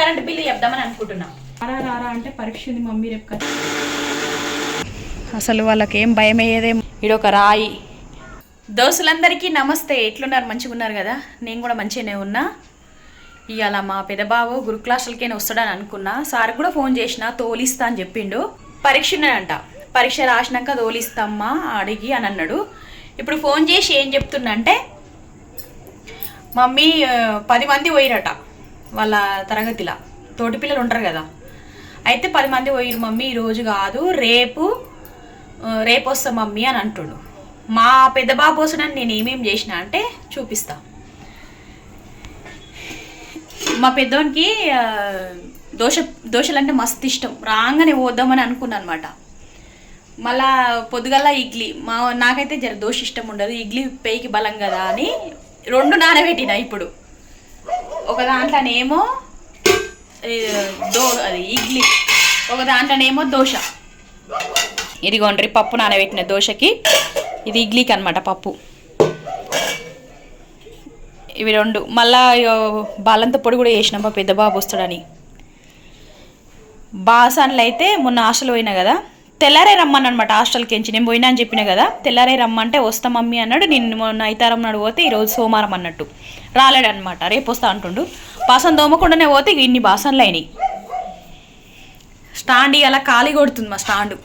Current bill చెప్దామని అనుకుంటున్నా. రారా అంటే పరీక్ష ఉంది మమ్మీ రేపు కదా. అసలు వాళ్ళకేం భయం అయ్యేదేమో. ఇడొక రాయి. దోస్తులందరికీ నమస్తే. ఎట్లున్నారు? మంచిగా ఉన్నారు కదా? నేను కూడా మంచిగానే ఉన్నా. ఇవాళ మా పెద్దబాబు గురు క్లాసులకైనా వస్తాడని అనుకున్నా. సార్ కూడా ఫోన్ చేసిన, తోలిస్తా అని చెప్పిండు. పరీక్ష ఉన్నాయంట, పరీక్ష రాసినాక తోలిస్తామ్మా అడిగి అని అన్నాడు. ఇప్పుడు ఫోన్ చేసి ఏం చెప్తున్నా అంటే, మమ్మీ 10 మంది పోయిరట వాళ్ళ తరగతిలో, తోటి పిల్లలు ఉంటారు కదా, అయితే 10 మంది పోయిరు మమ్మీ, ఈరోజు కాదు రేపు వస్తా మమ్మీ అని అంటుండు. మా పెద్ద బాబు వస్తాడని నేను ఏమేమి చేసిన అంటే చూపిస్తా. మా పెద్దోనికి దోశలు అంటే మస్తు ఇష్టం. రాగానే పోద్దామని అనుకున్నాను అనమాట. మళ్ళా పొద్దుగల్లా ఇడ్లీ, నాకైతే జర దోశ ఇష్టం ఉండదు, ఇడ్లీ పేయికి బలం కదా అని 2 నానబెట్టిన. ఇప్పుడు ఒక దాంట్లోనేమో అది ఇడ్లీ, ఒక దాంట్లోనేమో దోశ. ఇదిగోండ్రి పప్పు నానబెట్టిన దోశకి, ఇది ఇడ్లీకి అనమాట పప్పు. ఇవి 2. మళ్ళా బాలంత పొడి కూడా చేసినాం మా పెద్ద బాబు వస్తాడని. బాసాన్లు అయితే మొన్న హాస్టల్ పోయినా కదా, తెల్లారే రమ్మని అనమాట. హాస్టల్కి ఎంచి నేను పోయినా అని చెప్పిన కదా, తెల్లారే రమ్మంటే వస్తా మమ్మీ అన్నాడు. నేను మొన్న ఐతారం నాడు పోతే ఈరోజు సోమవారం అన్నట్టు రాలేడు అనమాట. రేపు వస్తా అంటుండు. బాసన్ దోమకుండానే పోతే ఇన్ని బాసన్లు అయినాయి. స్టాండ్ అలా ఖాళీ కొడుతుంది మా స్టాండు.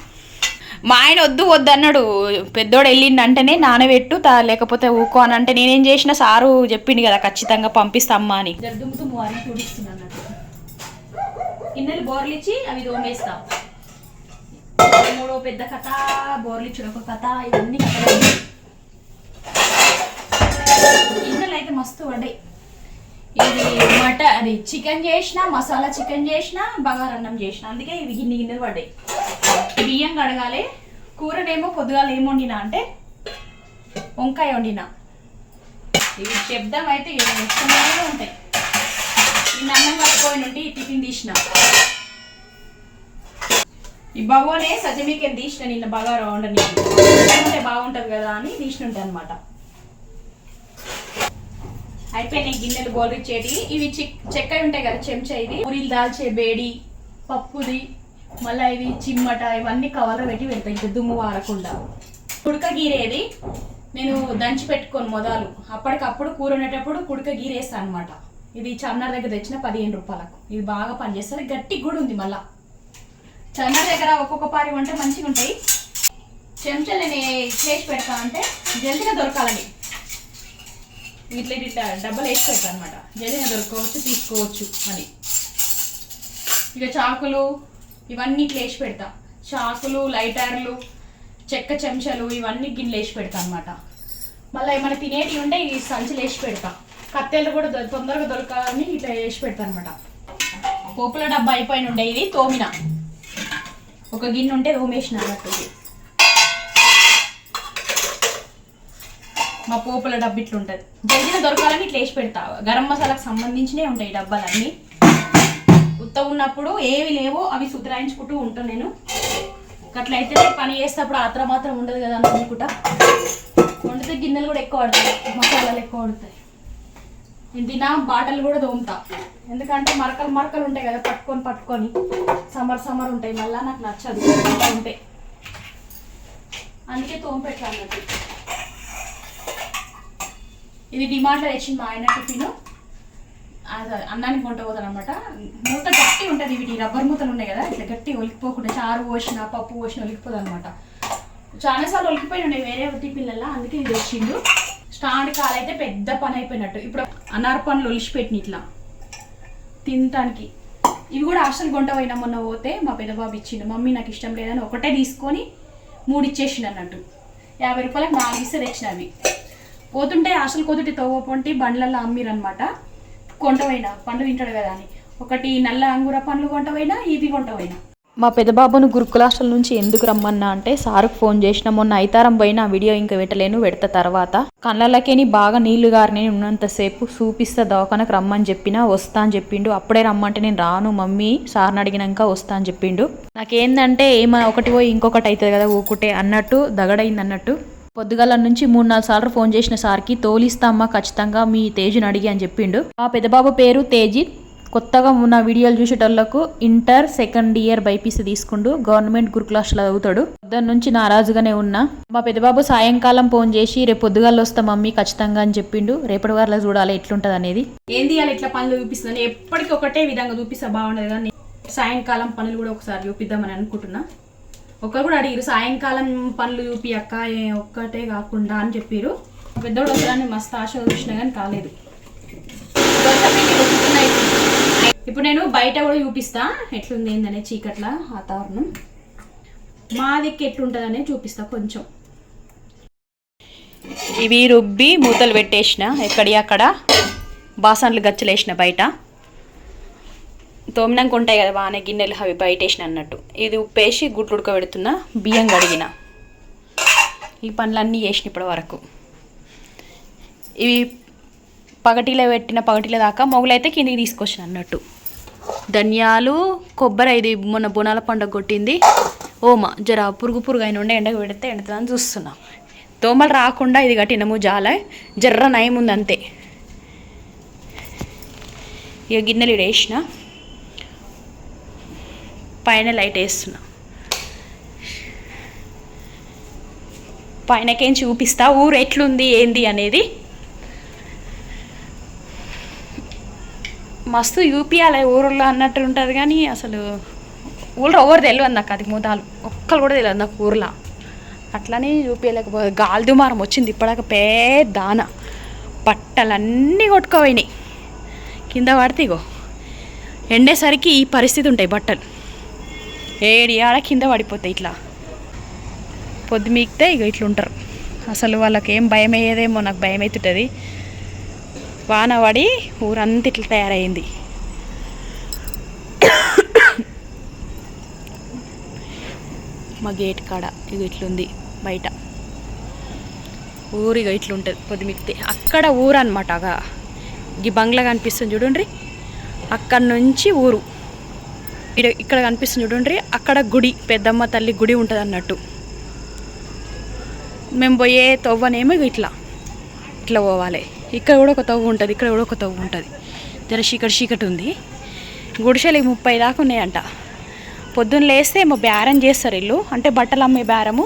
మా ఆయన వద్దు అన్నాడు. పెద్దోడు వెళ్ళిండు అంటేనే నానబెట్టు, లేకపోతే ఊకో అని అంటే నేనేం చేసిన, సారు చెప్పిండు కదా ఖచ్చితంగా పంపిస్తామ్మా అని. దుమ్ముతుమ్ము అని తుడిస్తున్నా అన్నట్టు. గిన్నెలు బోర్లు ఇచ్చి అవి దోమేస్తా. 3 పెద్ద కథ, బోర్లు ఇచ్చిన ఒక కథ, ఇవన్నీ కథలు. గిన్నెలు అయితే మస్తు పడ్డాయి. ఇది అది చికెన్ చేసిన, మసాలా చికెన్ చేసిన, బగారన్నం చేసిన, అందుకే ఇవి గిన్నెలు పడ్డాయి. బియ్యం కడగాలి. కూరనేమో పొద్దుగాల ఏం వండినా అంటే వంకాయ వండినా. ఇవి శబ్దం అయితే ఇష్టమే ఉంటాయి. నిన్న అన్నం కట్టుకొని ఉంటే ఈ టిఫిన్ తీసిన. ఈ బగోనే సజమీకెన్ తీసిన, నిన్న బగారా వండని అంటే బాగుంటుంది కదా అని తీసినుంటాయి అనమాట. అయిపోయినాయి గిన్నెలు గోలిచ్చేటి. ఇవి చెక్కవి ఉంటాయి కదా, చెంచా, ఇది పూరీలు దాల్చే బేడి, పప్పుది, మళ్ళీ ఇవి చిమ్మట, ఇవన్నీ కవర్లో పెట్టి పెడతాయి ఇంకా దుమ్ము వారకుండా. కుడక గీరేది నేను దంచి పెట్టుకోను మొదలు, అప్పటికప్పుడు కూర ఉండేటప్పుడు కుడక గీరేస్తాను అనమాట. ఇది చార్మినార్ దగ్గర తెచ్చిన 15 రూపాయలకు. ఇది బాగా పనిచేస్తుంది, గట్టిగా కూడా ఉంది. మళ్ళీ చార్మినార్ దగ్గర ఒక్కొక్క పారి వంట మంచిగా ఉంటాయి. చెంచాలు నేను చేసి పెడతా అంటే జల్దీగా దొరకాలని ఇట్లా ఇట్లా డబ్బలు వేసి పెడతాను అనమాట. జల్దీగా దొరకవచ్చు, తీసుకోవచ్చు అని. ఇక చాకులు ఇవన్నీ ఇట్లా వేసి పెడతా. చాకులు, లైటర్లు, చెక్క చెంచాలు ఇవన్నీ గిన్నెలు వేసి పెడతా అనమాట. మళ్ళీ ఏమైనా తినేటివి ఉంటే ఈ సంచులు వేసి పెడతా. కత్తెలు కూడా తొందరగా దొరకాలని ఇట్లా వేసి పెడతా అనమాట. పోపుల డబ్బా అయిపోయిన ఉండే, ఇది తోమిన. ఒక గిన్నె ఉంటే తోమేసిన అన్నట్టు. మా పోపుల డబ్బా ఇట్లా ఉంటుంది, జల్దీగా దొరకాలని ఇట్లా వేసి పెడతా. గరం మసాలాకు సంబంధించినవి ఉంటాయి డబ్బాలన్నీ. ఉత్త ఉన్నప్పుడు ఏవి లేవో అవి సుధరాయించుకుంటూ ఉంటాను నేను. అట్లయితే పని చేసేటప్పుడు ఆత్రం మాత్రం ఉండదు కదా అని అనుకుంటా. వండితే గిన్నెలు కూడా ఎక్కువ పడతాయి, మసాలాలు ఎక్కువ పడతాయి. ఇంటినా బాటలు కూడా తోముతా, ఎందుకంటే మరకలు ఉంటాయి కదా, పట్టుకొని సమ్మర్ ఉంటాయి. మళ్ళీ నాకు నచ్చదు ఉంటాయి, అందుకే తోము పెట్టా అన్నట్టు. ఇది డిమార్ట్లో తెచ్చింది మా ఆయన టిఫిన్. అన్నానికి వంట పోతాను అనమాట. మూత గట్టి ఉంటుంది, వీటి రబ్బర్ మూతలు ఉన్నాయి కదా, ఇట్లా గట్టి ఒలికిపోకుండా, చారు పోసిన పప్పు పోసిన ఒలికిపోదు అనమాట. చాలాసార్లు ఒలికిపోయి ఉండే వేరే టిఫిన్లలో, అందుకే ఇది వచ్చిండు. స్టాండ్ కాలైతే పెద్ద పని అయిపోయినట్టు. ఇప్పుడు అనార్ పండ్లు ఒలిచిపెట్టిన ఇట్లా తినటానికి. ఇవి కూడా హాస్టల్ గుంట పోయినా మొన్న పోతే మా పెద్దబాబు ఇచ్చిండు. మమ్మీ నాకు ఇష్టం లేదని ఒకటే తీసుకొని 3 ఇచ్చేసిండు అన్నట్టు. 50 రూపాయలకు 4 ఇస్తే తెచ్చినవి. పోతుంటే హాస్టల్ పోతుంటే తోవపంటి బండ్లలో అమ్మిరనమాట. కొంటవైనా పండు తింటాడు కదా అని, ఒకటి నల్ల అంగుర పండ్లు కొంటవైనా, ఇవి కొంటవైనా. మా పెద్దబాబును గురుకుల హాస్టల్ నుంచి ఎందుకు రమ్మన్నా అంటే, సార్కు ఫోన్ చేసిన. మొన్న ఐతారం పోయినా వీడియో ఇంకా పెడతా తర్వాత. కళ్ళకేని బాగా నీళ్లు గారిని ఉన్నంతసేపు చూపిస్తా, దవాఖానకు రమ్మని చెప్పినా వస్తా అని చెప్పిండు. అప్పుడే రమ్మంటే నేను రాను మమ్మీ, సార్ని అడిగినాక వస్తా అని చెప్పిండు. నాకేందంటే ఏమైనా ఒకటి పోయి ఇంకొకటి అవుతుంది కదా ఊకుటే అన్నట్టు దగడైంది అన్నట్టు. పొద్దుగాల నుంచి 3-4 సార్లు ఫోన్ చేసిన సార్కి, తోలిస్తామ్మా ఖచ్చితంగా మీ తేజుని అడిగి అని చెప్పిండు. ఆ పెద్దబాబు పేరు తేజి, కొత్తగా ఉన్న వీడియోలు చూసేటోళ్లకు ఇంటర్ సెకండ్ ఇయర్ బైపీసీ తీసుకుంటూ గవర్నమెంట్ గురుకుల హాస్టల్లో చదువుతాడు. దాని నుంచి నారాజుగానే ఉన్నా. మా పెద్దబాబు సాయంకాలం ఫోన్ చేసి రేపు పొద్దుగాల వస్తా మమ్మీ ఖచ్చితంగా అని చెప్పిండు. రేపటి వారిలో చూడాలి ఎట్లుంటుంది అనేది. ఏంది అలా ఇట్లా పనులు చూపిస్తుంది, ఎప్పటికీ ఒకటే విధంగా చూపిస్తా బాగుండదు కానీ సాయంకాలం పనులు కూడా ఒకసారి చూపిద్దామని అనుకుంటున్నా. ఒకరు కూడా అడిగారు సాయంకాలం పనులు చూపి అక్క ఒక్కటే కాకుండా అని చెప్పారు. పెద్దోడు వస్తారని మస్తు ఆశ చూసినా కానీ కాలేదు. ఇప్పుడు నేను బయట కూడా చూపిస్తా ఎట్లుంది ఏందనే చీకట్ల వాతావరణం. మా దిక్కు ఎట్లుంటుందనే చూపిస్తా కొంచెం. ఇవి రుబ్బి మూతలు పెట్టేసిన, ఎక్కడి అక్కడ బాసన్లు గచ్చలేసిన బయట. తోమినాక ఉంటాయి కదా బాగానే గిన్నెలు, అవి బయట వేసిన అన్నట్టు. ఇది ఉప్పేసి గుడ్లు ఉడకబెడుతున్నా, బియ్యం కడిగిన. ఈ పనులన్నీ చేసిన ఇప్పటి వరకు. ఇవి పగటిలో పెట్టిన పగటిల దాకా మొగలైతే కిందికి తీసుకొచ్చిన అన్నట్టు. ధనియాలు, కొబ్బరి, ఇది మొన్న బోనాల పండుగ కొట్టింది. ఓమా జర పురుగు అయిన ఉండే ఎండకు పెడితే ఎండుతుందని చూస్తున్నా. దోమలు రాకుండా ఇది కట్టినము జాల జర్ర నయం ఉంది అంతే. ఇక గిన్నెలు వేసిన, పైన లైట్ వేస్తున్నా. పైనకేం చూపిస్తా ఊరు ఎట్లుంది ఏంది అనేది. మస్తు యూపీఆల ఊళ్ళో అన్నట్టు ఉంటుంది కానీ అసలు ఊళ్ళో ఎవరు తెలియదు నాకు. అది మూదాలు ఒక్కరు కూడా తెలియదు నాకు ఊర్లో. అట్లనే చూపించలేకపోతే గాలి దుమారం వచ్చింది ఇప్పటిదాకా పెద్ద దాన. బట్టలన్నీ కొట్టుకోపోయినాయి కింద పడితే. ఇగో ఎండేసరికి ఈ పరిస్థితి ఉంటాయి బట్టలు, ఏడి ఆడ కింద పడిపోతాయి. ఇట్లా పొద్దు మీకితే ఇక ఇట్లుంటారు. అసలు వాళ్ళకి ఏం భయం అయ్యేదేమో, నాకు భయం అవుతుంటుంది. వాన పడి ఊరంతా ఇట్లా తయారైంది. మా గేట్ కాడ ఇక ఇట్లుంది బయట ఊరు. ఇక ఇట్లుంటుంది పొద్దుమిక్తే. అక్కడ ఊరు అనమాట. ఈ బంగ్లా కనిపిస్తుంది చూడండి, అక్కడ నుంచి ఊరు. ఇక్కడ కనిపిస్తుంది చూడండి, అక్కడ గుడి, పెద్దమ్మ తల్లి గుడి ఉంటుంది అన్నట్టు. మేము పోయే తవ్వనేమో ఇట్లా ఇట్లా పోవాలి. ఇక్కడ కూడా ఒక తవ్వు ఉంటుంది, ఇక్కడ కూడా ఒక తవ్వు ఉంటుంది. జర చీకటి ఉంది. గుడిసెలు 30 దాకా ఉన్నాయంట. పొద్దున్న లేస్తే ఏమో బేరం చేస్తారు ఇల్లు, అంటే బట్టలు అమ్మే బేరము.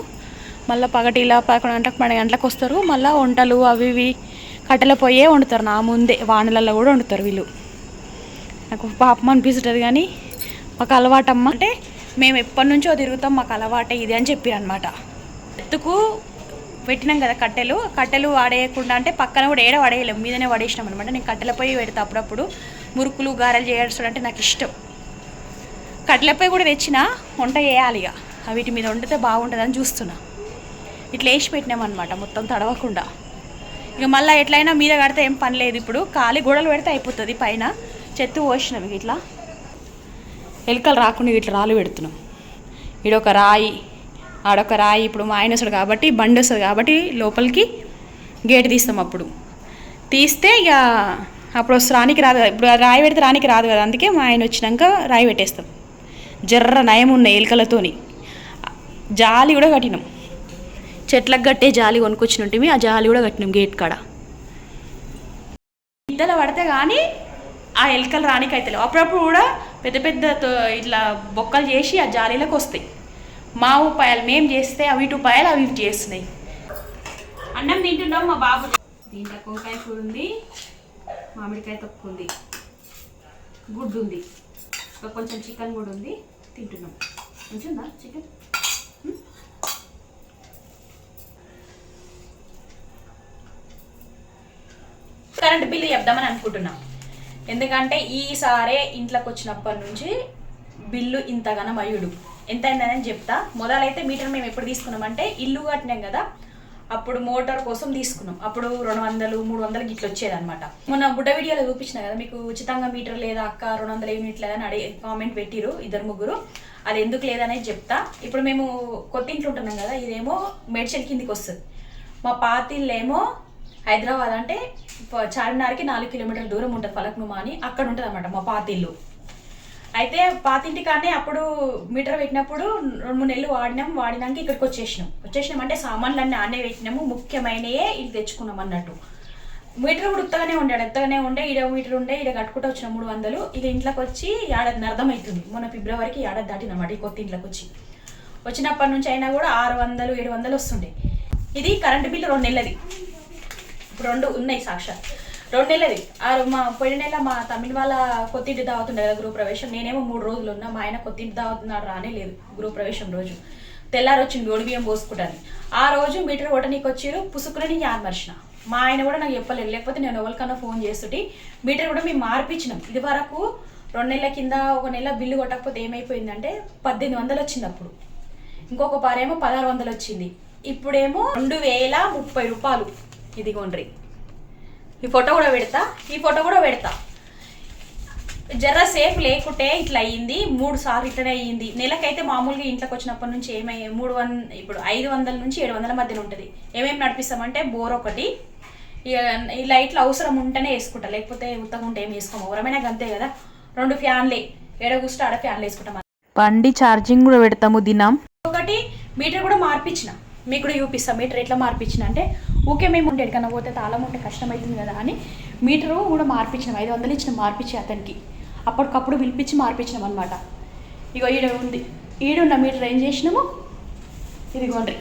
మళ్ళీ పగటిలా 11 గంటలకు 12 గంటలకు వస్తారు. మళ్ళీ వంటలు అవి ఇవి కట్టెల పొయ్యే వండుతారు. నా ముందే వానలలో కూడా వండుతారు వీళ్ళు. నాకు పాపం అనిపిస్తుంది కానీ మాకు అలవాటమ్మ. అంటే మేము ఎప్పటి నుంచో తిరుగుతాం, మాకు అలవాటే ఇది అని చెప్పారు అనమాట. ఎత్తుకు పెట్టినాం కదా కట్టెలు వాడేయకుండా, అంటే పక్కన కూడా ఏడ పడేయలేము, మీదనే పడేసినాం అనమాట. నేను కట్టెలపై పెడతా అప్పుడప్పుడు. మురుకులు గారెలు చేయడం అంటే నాకు ఇష్టం. కట్టెలపై కూడా తెచ్చిన వంట చేయాలి ఇక, వీటి మీద వండితే బాగుంటుందని చూస్తున్నా. ఇట్లా వేసి పెట్టినామన్నమాట మొత్తం తడవకుండా. ఇక మళ్ళీ ఎట్లయినా మీద కడితే ఏం పని లేదు. ఇప్పుడు ఖాళీ గోడలు పెడితే అయిపోతుంది. పైన చెత్త పోసినాం ఇట్లా, ఎలుకలు రాకుండా ఇట్లా రాళ్ళు పెడుతున్నాం. ఈడొక రాయి, ఆడొక రాయి. ఇప్పుడు మా ఆయన వస్తాడు కాబట్టి, బండి వస్తుంది కాబట్టి లోపలికి గేట్ తీస్తాం. అప్పుడు తీస్తే ఇక అప్పుడు వస్తే రానికి రాదు కదా. ఇప్పుడు రాయి పెడితే రానికి రాదు కదా, అందుకే మా ఆయన వచ్చినాక రాయి పెట్టేస్తాం. జర్ర నయం ఉన్నాయి ఎలుకలతోని. జాలి కూడా కట్టినాం, చెట్లకు కట్టే జాలి కొనుక్కొచ్చినట్టు ఆ జాలి కూడా కట్టినాం గేట్ కాడ. ఇద్దరు పడితే కానీ ఆ ఎలుకలు రానికి అయితే అప్పుడప్పుడు కూడా పెద్ద పెద్ద ఇట్లా బొక్కలు చేసి ఆ జాలీలకు వస్తాయి. మా ఉపాయాలు మేము చేస్తే అవి ఉపాయాలు అవి చేస్తున్నాయి. అన్నం తింటున్నాం. మా బాబు దీంట్లో కోకాయ కూర ఉంది, మామిడికాయ తొక్కు ఉంది, గుడ్డు ఉంది, కొంచెం చికెన్ కూడా ఉంది. తింటున్నాం. మంచిగా చికెన్. కరెంట్ బిల్లు చెప్దామని అనుకుంటున్నాం. ఎందుకంటే ఈసారే ఇంట్లోకి వచ్చినప్పటి నుంచి బిల్లు ఇంతగానం అయ్యుడు. ఎంత అయిందని చెప్తా. మొదలైతే మీటర్ మేము ఎప్పుడు తీసుకున్నామంటే ఇల్లు కట్టినాం కదా, అప్పుడు మోటార్ కోసం తీసుకున్నాం. అప్పుడు 200, 300 గిట్లు వచ్చేదన్నమాట. మొన్న బుడ్డ వీడియోలో చూపించిన కదా మీకు, ఉచితంగా మీటర్ లేదా అక్క 200 యూనిట్ లేదని అడిగి కామెంట్ పెట్టిరు 2-3. అది ఎందుకు లేదనేది చెప్తా. ఇప్పుడు మేము కొత్త ఇంట్లో ఉంటున్నాం కదా, ఇదేమో మేడ్చల్ కిందికి వస్తుంది. మా పాతిల్లేమో హైదరాబాద్, అంటే చార్మినార్కి 4 కిలోమీటర్ల దూరం ఉంటుంది, ఫలక్నుమా అని. అక్కడ ఉంటుంది అన్నమాట మా పాతిల్లు. అయితే పాతింటి కానీ అప్పుడు మీటర్ పెట్టినప్పుడు 2-3 నెలలు వాడినాక ఇక్కడికి వచ్చేసినాం అంటే సామాన్లు అన్నీ ఆనే పెట్టినాము. ముఖ్యమైనయే ఇది తెచ్చుకున్నాం అన్నట్టు. మీటర్ కూడా ఉత్తగానే ఉండాడు, ఎత్తగానే ఉండే, ఈడ మీటర్ ఉండే, ఈడ కట్టుకుంటూ వచ్చిన 300. ఇక ఇంట్లోకి వచ్చి ఏడాది అర్థమవుతుంది, మొన్న ఫిబ్రవరికి ఏడాది దాటినమాట ఈ కొత్త ఇంట్లోకి వచ్చి. వచ్చినప్పటి నుంచి అయినా కూడా 600 700 వస్తుండే. ఇది కరెంటు బిల్లు 2 నెలలది, ఇప్పుడు 2 ఉన్నాయి సాక్షాత్ 2 నెలలది. మా పోయిన నెల మా తమిళ వాళ్ళ కొత్తింటి దావుతుండే కదా గృహప్రవేశం, నేనేమో 3 రోజులు ఉన్నా, మా ఆయన కొత్తింటి దావుతున్నాడు రానే లేదు గృహప్రవేశం రోజు. తెల్లారి వచ్చింది ఓడి బియ్యం పోసుకుంటాను. ఆ రోజు మీటర్ కొట్టనీకి వచ్చారు, పుసుకుని ఆర్మర్చిన. మా ఆయన కూడా నాకు చెప్పలేదు, లేకపోతే నేను ఎవరికన్నా ఫోన్ చేస్తుంటే. మీటర్ కూడా మేము మార్పించినాం. ఇది వరకు 2 నెలల కింద 1 నెల బిల్లు కొట్టకపోతే ఏమైపోయిందంటే 1800 వచ్చింది అప్పుడు, ఇంకొక పారేమో 1600 వచ్చింది, ఇప్పుడేమో 2030 రూపాయలు. ఇదిగోండ్రి, ఈ ఫోటో కూడా పెడతా. జర్ర సేఫ్ లేకుంటే ఇట్లా అయ్యింది, 3 సార్లు ఇట్లనే అయ్యింది. నెలకైతే మామూలుగా ఇంట్లోకి వచ్చినప్పటి నుంచి ఏమయ్యే 300, ఇప్పుడు 500 నుంచి 700 మధ్యన ఉంటుంది. ఏమేమి నడిపిస్తామంటే బోర్ ఒకటి, ఇక ఈ లైట్లు అవసరం ఉంటేనే వేసుకుంటా, లేకపోతే ఉత్తగా ఉంటే ఏం వేసుకోము, ఎవరమైనా అంతే కదా. 2 ఫ్యాన్లే, కూర్చుంటే ఆడ ఫ్యాన్లు వేసుకుంటాం. బండి ఛార్జింగ్ కూడా పెడతాము దినం. ఒకటి మీటర్ కూడా మార్పించిన, మీకు కూడా చూపిస్తాం మీటర్ ఎట్లా మార్పించిన అంటే. ఊకే మేము ఉంటే ఎక్కడికన్నా పోతే తాళం ఉంటే కష్టం అవుతుంది కదా అని మీటరు కూడా మార్పించినాం. 500 ఇచ్చిన మార్పించి అతనికి, అప్పటికప్పుడు పిలిపించి మార్పించినాం అనమాట. ఇగో ఈడ ఉంది, ఈడున్న మీటర్ ఏం చేసినాము, ఇదిగోండ్రి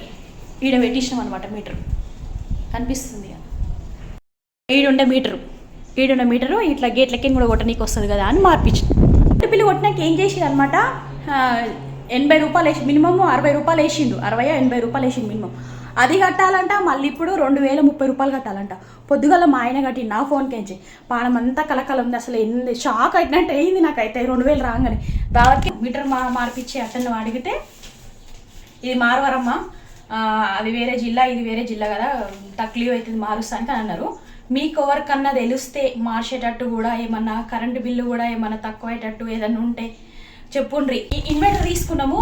ఈడ పెట్టించినాం అనమాట. మీటర్ కనిపిస్తుంది, ఈడుండే మీటరు ఇట్లా గేట్లకి కూడా కొట్టనీకి వస్తుంది కదా అని మార్పించినాం. బిల్లు కొట్టినాక ఏం చేసిండు అనమాట, 80 రూపాయలు వేసి, మినిమమ్ 60 రూపాయలు వేసిండు, 60-80 రూపాయలు వేసిండు మినిమం. అది కట్టాలంట, మళ్ళీ ఇప్పుడు 2030 రూపాయలు కట్టాలంట. పొద్దుగల మా ఆయన కట్టి నా ఫోన్కించి పానం అంతా కలకల ఉంది, అసలు ఎన్ని షాక్ అయినట్టు అయింది నాకైతే. 2000 రాగానే దాదాపు మీటర్ మార్పించి అతను అడిగితే, ఇది మారవరమ్మా, అది వేరే జిల్లా ఇది వేరే జిల్లా కదా, తక్లీవ్ అవుతుంది మారుస్తానికి అని అన్నారు. మీకు ఎవరికన్నా తెలిస్తే మార్చేటట్టు కూడా, ఏమన్నా కరెంటు బిల్లు కూడా ఏమన్నా తక్కువ అయ్యేటట్టు ఏదన్నా ఉంటే చెప్పుండ్రి. ఈ ఇన్వర్టర్ తీసుకున్నాము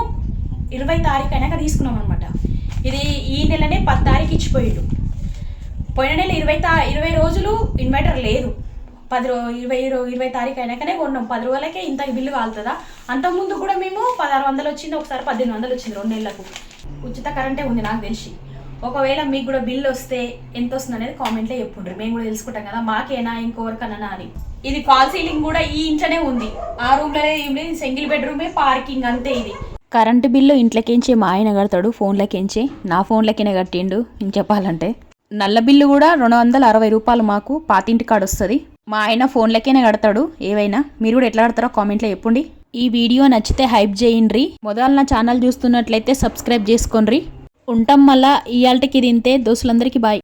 20 తారీఖు అయినాక తీసుకున్నాం అనమాట. ఇది ఈ నెలనే 10 తారీఖు ఇచ్చిపోయిండు. పోయిన నెల 20 రోజులు ఇన్వర్టర్ లేదు, 20 తారీఖు అయినాకనే కొన్నాం. 10 రోజులకే ఇంత బిల్లు కాలుతుందా? అంతకుముందు కూడా మేము 1600 వచ్చింది, ఒకసారి 1800 వచ్చింది 2 నెలలకు. ఉచిత కరెంటే ఉంది నాకు తెలిసి. ఒకవేళ మీకు కూడా బిల్లు వస్తే ఎంత వస్తుంది అనేది కామెంట్లో చెప్పుండ్రి, మేము కూడా తెలుసుకుంటాం కదా, మాకేనా ఇంకొవరికన్నా అని. ఇది ఫాల్ సీలింగ్ కూడా ఈ ఇంట్లోనే ఉంది, ఆ రూమ్లోనే ఏం లేదు, సింగిల్ బెడ్రూమే, పార్కింగ్ అంతే. ఇది కరెంటు బిల్లు ఇంట్లోకించి మా ఆయన కడతాడు, ఫోన్లకించి నా ఫోన్లకినే కట్టిండు. ఇంక చెప్పాలంటే నల్ల బిల్లు కూడా 260 రూపాయలు మాకు పాతింటి కాడ వస్తుంది. మా ఆయన ఫోన్లకేనే కడతాడు ఏవైనా. మీరు కూడా ఎట్లా కడతారో కామెంట్లో చెప్పండి. ఈ వీడియో నచ్చితే హైప్ చేయండి. మొదలు నా ఛానల్ చూస్తున్నట్లయితే సబ్స్క్రైబ్ చేసుకోండి. ఉంటాం మళ్ళా. ఇయాల్టికి తింటే దోస్తులందరికీ బాయ్.